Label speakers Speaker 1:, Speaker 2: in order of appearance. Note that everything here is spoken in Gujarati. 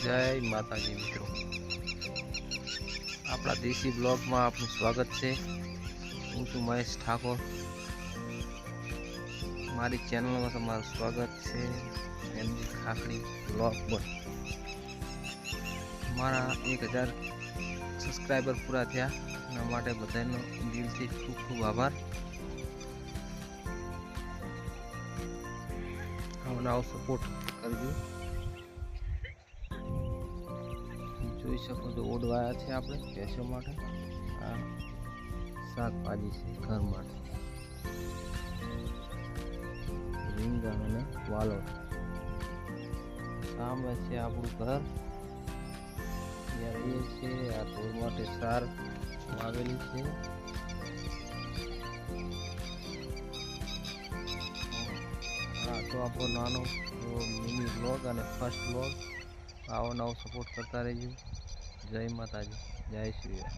Speaker 1: જય માતાજી મિત્રો, આપણા દેશી બ્લોગમાં આપનું સ્વાગત છે। હું છું મહેશ ઠાકોર। મારી ચેનલમાં તમારું સ્વાગત છે। એમજી ખાખડી બ્લોગ પર મારા 1000 સબસ્ક્રાઈબર પૂરા થયા, એના માટે બધાનો દિલથી ખૂબ ખૂબ આભાર। આવો સપોર્ટ કરજો। જોઈ શકો તો ઓડવાયા છે આપણે ભેંસો માટે। આ શાકભાજી છે ઘર માટે, રીંગણ અને વાલોળ। સામે છે આપણું ઘર, અહીંયા રહીએ છીએ। આ ઢોર માટે સાર વાવેલી છે। આ તો આપણો નાનો મિની બ્લોગ અને ફર્સ્ટ બ્લોગ। આવો નવો સપોર્ટ કરતા રહેજો। જય માતાજી, જય શ્રી રામ।